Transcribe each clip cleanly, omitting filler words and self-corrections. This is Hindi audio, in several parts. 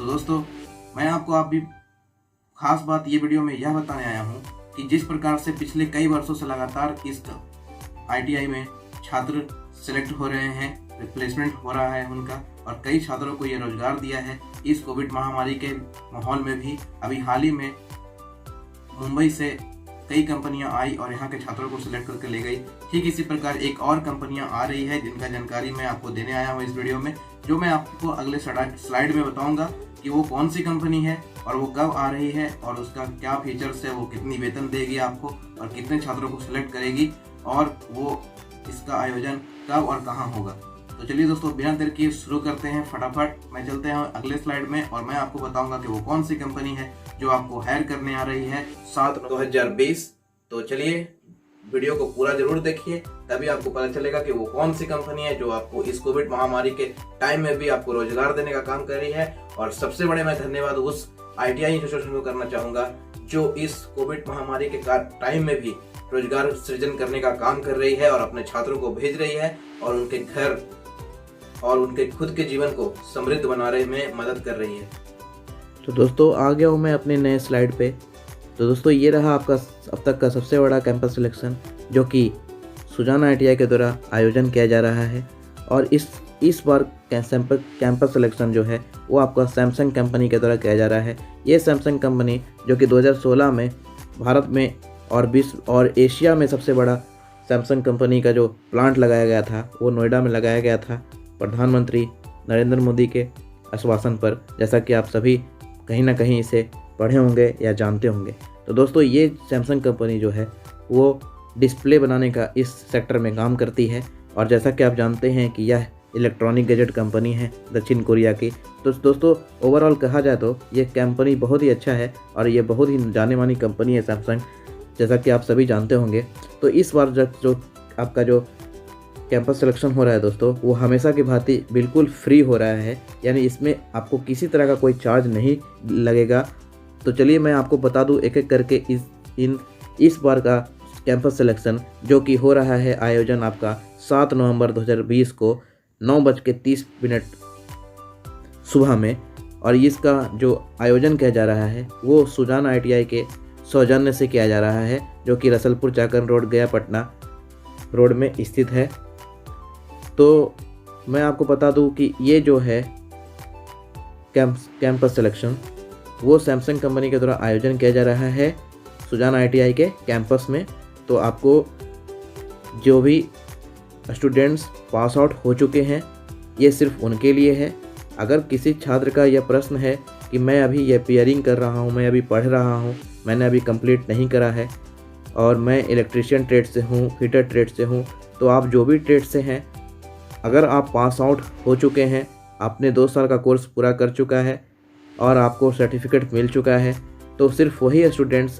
तो दोस्तों, मैं आपको आप भी खास बात ये वीडियो में यह बताने आया हूँ कि जिस प्रकार से पिछले कई वर्षों से लगातार इस ITI में छात्र सिलेक्ट हो रहे हैं, रिप्लेसमेंट हो रहा है उनका, और कई छात्रों को ये रोजगार दिया है इस कोविड महामारी के माहौल में भी। अभी हाल ही में मुंबई से कई कंपनियां आई और यहाँ के छात्रों को सिलेक्ट करके ले गई। ठीक इसी प्रकार एक और कंपनियां आ रही है जिनका जानकारी मैं आपको देने आया हूँ इस वीडियो में, जो मैं आपको अगले स्लाइड में बताऊंगा कि वो कौन सी कंपनी है और वो कब आ रही है और उसका क्या फीचर्स है, वो कितनी वेतन देगी आपको और कितने छात्रों को सिलेक्ट करेगी और वो इसका आयोजन कब और कहाँ होगा। तो चलिए दोस्तों, बिना देर किए शुरू करते हैं। फटाफट मैं चलते हैं अगले स्लाइड में और मैं आपको बताऊंगा कि वो कौन सी कंपनी है जो आपको हायर करने आ रही है 7/9/2020। तो चलिए वीडियो को पूरा जरूर देखिए, तभी आपको पता चलेगा कि वो कौन सी कंपनी है जो आपको इस कोविड महामारी के टाइम में भी आपको रोजगार देने का काम कर रही है। और सबसे बड़े मैं धन्यवाद उस ITI एसोसिएशन को करना चाहूंगा जो इस कोविड महामारी के टाइम में भी रोजगार सृजन करने का काम कर रही है और अपने छात्रों को भेज रही है और उनके घर और उनके खुद के जीवन को समृद्ध बनाने में मदद कर रही है। तो दोस्तों, आ गया हूँ मैं अपने नए स्लाइड पे। तो दोस्तों, ये रहा आपका अब तक का सबसे बड़ा कैंपस सिलेक्शन जो कि सुजाना ITI के द्वारा आयोजन किया जा रहा है। और इस बार कैंपस सिलेक्शन जो है वो आपका सैमसंग कंपनी के द्वारा किया जा रहा है। ये सैमसंग कंपनी जो कि 2016 में भारत में और विश्व और एशिया में सबसे बड़ा सैमसंग कंपनी का जो प्लांट लगाया गया था वो नोएडा में लगाया गया था प्रधानमंत्री नरेंद्र मोदी के आश्वासन पर, जैसा कि आप सभी कहीं ना कहीं इसे पढ़े होंगे या जानते होंगे। तो दोस्तों, ये सैमसंग कंपनी जो है वो डिस्प्ले बनाने का इस सेक्टर में काम करती है। और जैसा कि आप जानते हैं कि यह इलेक्ट्रॉनिक गैजेट कंपनी है दक्षिण कोरिया की। तो दोस्तों, ओवरऑल कहा जाए तो ये कंपनी बहुत ही अच्छा है और ये बहुत ही जाने मानी कंपनी है सैमसंग, जैसा कि आप सभी जानते होंगे। तो इस बार जो आपका जो कैंपस सिलेक्शन हो रहा है दोस्तों, वो हमेशा की भांति बिल्कुल फ्री हो रहा है, यानी इसमें आपको किसी तरह का कोई चार्ज नहीं लगेगा। तो चलिए मैं आपको बता दूं एक एक करके इस बार का कैंपस सिलेक्शन जो कि हो रहा है आयोजन आपका 7 नवंबर 2020 को 9:30 सुबह में। और इसका जो आयोजन किया जा रहा है वो सुजाना ITI के सौजन्य से किया जा रहा है, जो कि रसलपुर चाकन रोड गया पटना रोड में स्थित है। तो मैं आपको बता दूं कि ये जो है कैंपस सिलेक्शन वो सैमसंग कंपनी के द्वारा आयोजन किया जा रहा है सुजाना ITI के कैंपस में। तो आपको जो भी स्टूडेंट्स पास आउट हो चुके हैं ये सिर्फ उनके लिए है। अगर किसी छात्र का यह प्रश्न है कि मैं अभी ये पेयरिंग कर रहा हूँ, मैं अभी पढ़ रहा हूँ, मैंने अभी कंप्लीट नहीं करा है और मैं इलेक्ट्रीशियन ट्रेड से हूँ, फिटर ट्रेड से हूँ, तो आप जो भी ट्रेड से हैं, अगर आप पास आउट हो चुके हैं, आपने 2 साल का कोर्स पूरा कर चुका है और आपको सर्टिफिकेट मिल चुका है, तो सिर्फ वही स्टूडेंट्स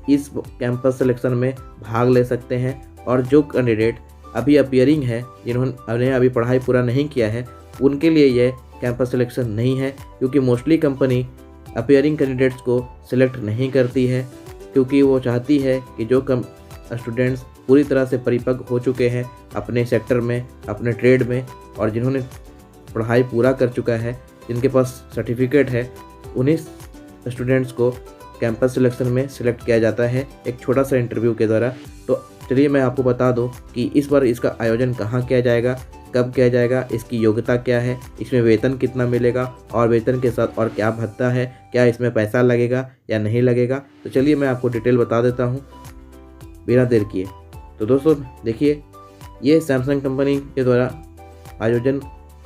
इस कैंपस सिलेक्शन में भाग ले सकते हैं। और जो कैंडिडेट अभी अपीयरिंग है, जिन्होंने अभी पढ़ाई पूरा नहीं किया है, उनके लिए यह कैंपस सिलेक्शन नहीं है, क्योंकि मोस्टली कंपनी अपीयरिंग कैंडिडेट्स को सिलेक्ट नहीं करती है, क्योंकि वो चाहती है कि जो स्टूडेंट्स पूरी तरह से परिपक्व हो चुके हैं अपने सेक्टर में, अपने ट्रेड में, और जिन्होंने पढ़ाई पूरा कर चुका है, जिनके पास सर्टिफिकेट है, उन्हीं स्टूडेंट्स को कैंपस सिलेक्शन में सिलेक्ट किया जाता है एक छोटा सा इंटरव्यू के द्वारा। तो चलिए मैं आपको बता दूं कि इस बार इसका आयोजन कहाँ किया जाएगा, कब किया जाएगा, इसकी योग्यता क्या है, इसमें वेतन कितना मिलेगा और वेतन के साथ और क्या भत्ता है, क्या इसमें पैसा लगेगा या नहीं लगेगा। तो चलिए मैं आपको डिटेल बता देता हूँ बिना देर किए। तो दोस्तों देखिए, ये सैमसंग कंपनी के द्वारा आयोजन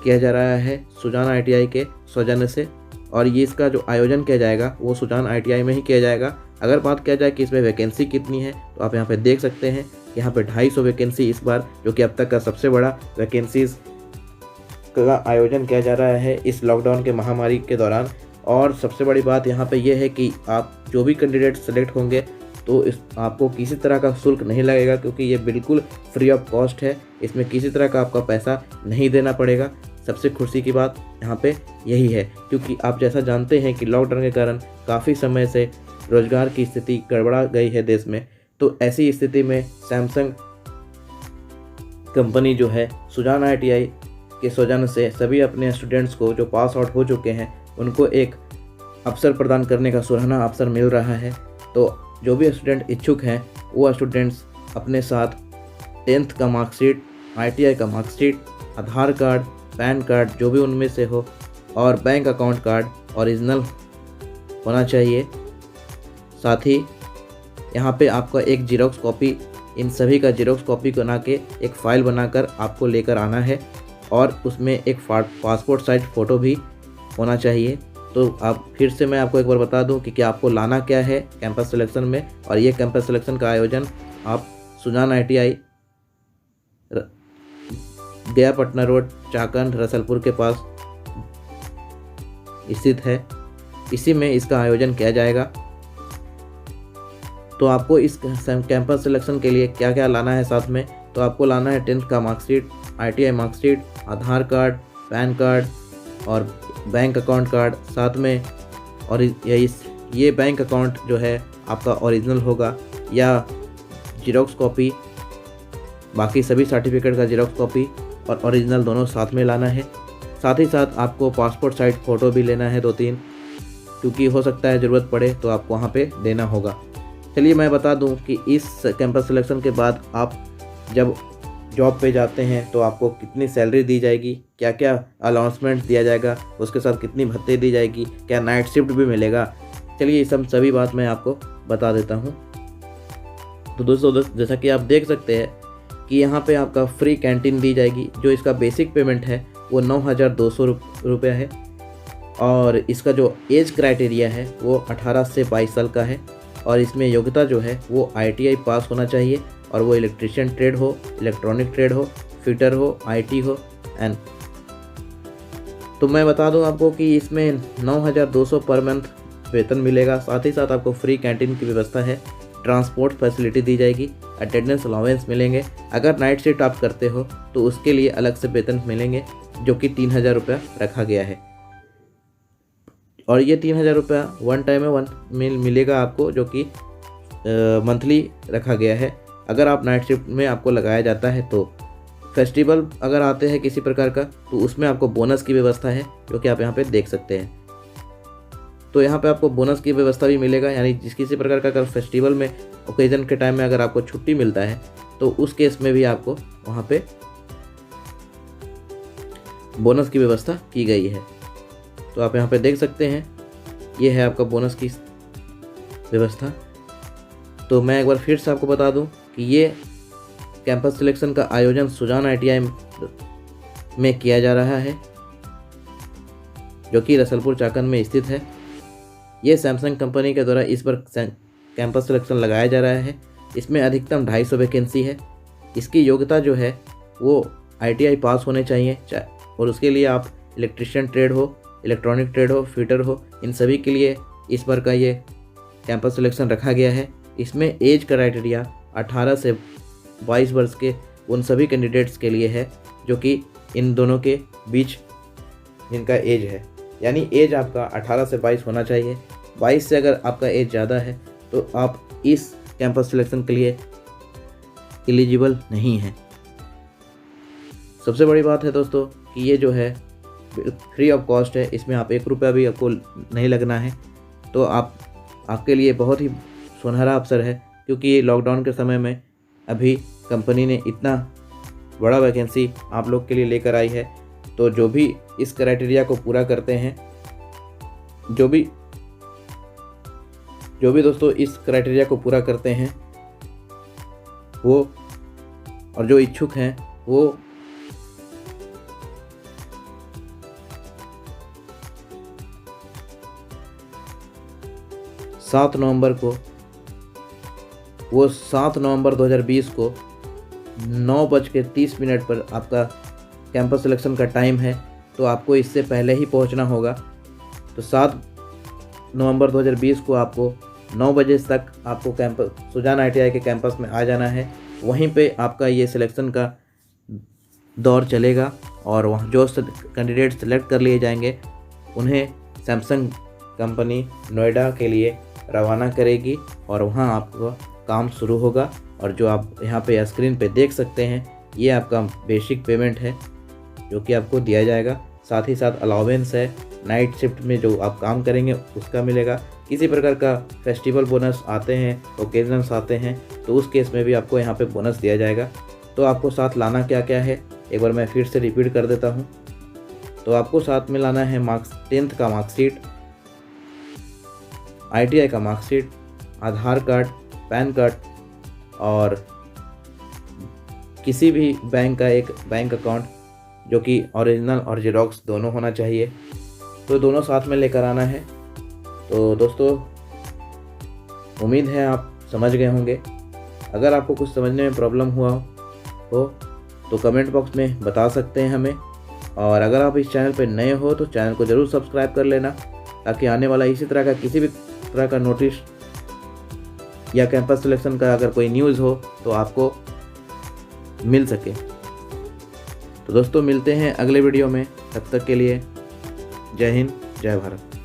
किया जा रहा है सुजाना ITI के सौजन्य से, और ये इसका जो आयोजन किया जाएगा वो सुजाना ITI में ही किया जाएगा। अगर बात किया जाए कि इसमें वैकेंसी कितनी है, तो आप यहाँ पे देख सकते हैं, यहाँ पे 250 वैकेंसी इस बार, जो कि अब तक का सबसे बड़ा वैकेंसीज का आयोजन किया जा रहा है इस लॉकडाउन के महामारी के दौरान। और सबसे बड़ी बात यहाँ पे ये है कि आप जो भी कैंडिडेट सेलेक्ट होंगे तो आपको किसी तरह का शुल्क नहीं लगेगा, क्योंकि ये बिल्कुल फ्री ऑफ कॉस्ट है, इसमें किसी तरह का आपका पैसा नहीं देना पड़ेगा। सबसे खुशी की बात यहाँ पे यही है, क्योंकि आप जैसा जानते हैं कि लॉकडाउन के कारण काफ़ी समय से रोजगार की स्थिति गड़बड़ा गई है देश में। तो ऐसी स्थिति में सैमसंग कंपनी जो है सुजाना ITI के सौजन्य से सभी अपने स्टूडेंट्स को जो पास आउट हो चुके हैं उनको एक अवसर प्रदान करने का सुनहरा अवसर मिल रहा है। तो जो भी स्टूडेंट इच्छुक हैं वो स्टूडेंट्स अपने साथ 10th का मार्कशीट, ITI का मार्कशीट, आधार कार्ड, पैन कार्ड जो भी उनमें से हो और बैंक अकाउंट कार्ड ओरिजिनल होना चाहिए। साथ ही यहाँ पे आपका एक जीरोक्स कॉपी, इन सभी का जीरोक्स कॉपी बना के एक फ़ाइल बनाकर आपको लेकर आना है और उसमें एक पासपोर्ट साइज फ़ोटो भी होना चाहिए। तो आप फिर से मैं आपको एक बार बता दूं कि आपको लाना क्या है कैंपस सिलेक्शन में। और ये कैंपस सिलेक्शन का आयोजन आप सुजान ITI गया पटना रोड, चाकंद, रसलपुर के पास स्थित है। इसी में इसका आयोजन किया जाएगा। तो आपको इस कैंपस सिलेक्शन के लिए क्या क्या लाना है साथ में, तो आपको लाना है 10th का मार्कशीट, ITI मार्कशीट, आधार कार्ड, पैन कार्ड और बैंक अकाउंट कार्ड साथ में। और ये बैंक अकाउंट जो है आपका ओरिजिनल होगा या जीरोक्स कॉपी, बाकी सभी सर्टिफिकेट का जीरोक्स कॉपी और ओरिजिनल दोनों साथ में लाना है। साथ ही साथ आपको पासपोर्ट साइज फ़ोटो भी लेना है 2-3, क्योंकि हो सकता है ज़रूरत पड़े तो आपको वहाँ पे देना होगा। चलिए मैं बता दूं कि इस कैंपस सिलेक्शन के बाद आप जब जॉब पे जाते हैं तो आपको कितनी सैलरी दी जाएगी, क्या क्या अलाउंसमेंट दिया जाएगा, उसके साथ कितनी भत्ते दी जाएगी, क्या नाइट शिफ्ट भी मिलेगा। चलिए ये सब सभी बात मैं आपको बता देता हूँ। तो दोस्तों जैसा कि आप देख सकते हैं कि यहाँ पे आपका फ्री कैंटीन दी जाएगी। जो इसका बेसिक पेमेंट है वो 9,200 रुपये है और इसका जो एज क्राइटेरिया है वो 18 से 22 साल का है। और इसमें योग्यता जो है वो ITI पास होना चाहिए और वो इलेक्ट्रिशियन ट्रेड हो, इलेक्ट्रॉनिक ट्रेड हो, फिटर हो, IT हो एंड। तो मैं बता दूं आपको कि इसमें 9,200 पर मंथ वेतन मिलेगा। साथ ही साथ आपको फ्री कैंटीन की व्यवस्था है, ट्रांसपोर्ट फैसिलिटी दी जाएगी, अटेंडेंस अलाउंस मिलेंगे। अगर नाइट शिफ्ट आप करते हो तो उसके लिए अलग से वेतन मिलेंगे जो कि 3,000 रुपया रखा गया है। और ये 3,000 रुपया वन टाइम में मिलेगा आपको, जो कि मंथली रखा गया है। अगर आप नाइट शिफ्ट में आपको लगाया जाता है तो फेस्टिवल अगर आते हैं किसी प्रकार का तो उसमें आपको बोनस की व्यवस्था है, जो कि आप यहाँ पे देख सकते हैं। तो यहाँ पे आपको बोनस की व्यवस्था भी मिलेगा, यानी जिस किसी प्रकार का अगर फेस्टिवल में ओकेजन के टाइम में अगर आपको छुट्टी मिलता है तो उस केस में भी आपको वहाँ पे बोनस की व्यवस्था की गई है। तो आप यहाँ पे देख सकते हैं, ये है आपका बोनस की व्यवस्था। तो मैं एक बार फिर से आपको बता दूं कि ये कैंपस सिलेक्शन का आयोजन सुजान ITI में किया जा रहा है, जो कि रसलपुर चाकंद में स्थित है। ये सैमसंग कंपनी के द्वारा इस पर कैंपस सिलेक्शन लगाया जा रहा है। इसमें अधिकतम 250 वैकेंसी है। इसकी योग्यता जो है वो ITI पास होने चाहिए, और उसके लिए आप इलेक्ट्रिशियन ट्रेड हो, इलेक्ट्रॉनिक ट्रेड हो, फिटर हो, इन सभी के लिए इस बार का ये कैंपस सिलेक्शन रखा गया है। इसमें एज क्राइटेरिया 18 से 22 वर्ष के उन सभी कैंडिडेट्स के लिए है जो कि इन दोनों के बीच जिनका एज है, यानी एज आपका 18 से 22 होना चाहिए। 22 से अगर आपका एज ज़्यादा है तो आप इस कैंपस सिलेक्शन के लिए एलिजिबल नहीं हैं। सबसे बड़ी बात है दोस्तों कि ये जो है फ्री ऑफ कॉस्ट है, इसमें आप 1 रुपया भी आपको नहीं लगना है। तो आपके लिए बहुत ही सुनहरा अवसर है, क्योंकि ये लॉकडाउन के समय में अभी कंपनी ने इतना बड़ा वैकेंसी आप लोग के लिए लेकर आई है। तो जो भी इस क्राइटेरिया को पूरा करते हैं, जो भी दोस्तों इस क्राइटेरिया को पूरा करते हैं वो, और जो इच्छुक हैं वो 7 नवंबर 2020 को 9:30 पर आपका कैंपस सिलेक्शन का टाइम है। तो आपको इससे पहले ही पहुंचना होगा। तो 7 नवंबर 2020 को आपको 9 बजे तक आपको सुजान ITI के कैंपस में आ जाना है। वहीं पे आपका ये सिलेक्शन का दौर चलेगा और वहाँ जो कैंडिडेट सेलेक्ट कर लिए जाएंगे उन्हें सैमसंग कंपनी नोएडा के लिए रवाना करेगी और वहाँ आपका काम शुरू होगा। और जो आप यहाँ पे स्क्रीन पे देख सकते हैं, ये आपका बेसिक पेमेंट है जो कि आपको दिया जाएगा। साथ ही साथ अलाउंस है नाइट शिफ्ट में जो आप काम करेंगे उसका मिलेगा। किसी प्रकार का फेस्टिवल बोनस आते हैं, ओकेजन्स आते हैं, तो उस केस में भी आपको यहाँ पे बोनस दिया जाएगा। तो आपको साथ लाना क्या क्या है एक बार मैं फिर से रिपीट कर देता हूँ। तो आपको साथ में लाना है 10th का मार्कशीट, ITI का मार्कशीट, आधार कार्ड, पैन कार्ड और किसी भी बैंक का एक बैंक अकाउंट जो कि ओरिजिनल और जेरोक्स दोनों होना चाहिए। तो दोनों साथ में लेकर आना है। तो दोस्तों उम्मीद है आप समझ गए होंगे। अगर आपको कुछ समझने में प्रॉब्लम हुआ हो तो कमेंट बॉक्स में बता सकते हैं हमें। और अगर आप इस चैनल पर नए हो तो चैनल को ज़रूर सब्सक्राइब कर लेना, ताकि आने वाला इसी तरह का किसी भी तरह का नोटिस या कैंपस सिलेक्शन का अगर कोई न्यूज़ हो तो आपको मिल सके। तो दोस्तों मिलते हैं अगले वीडियो में, तब तक के लिए जय हिंद, जय भारत।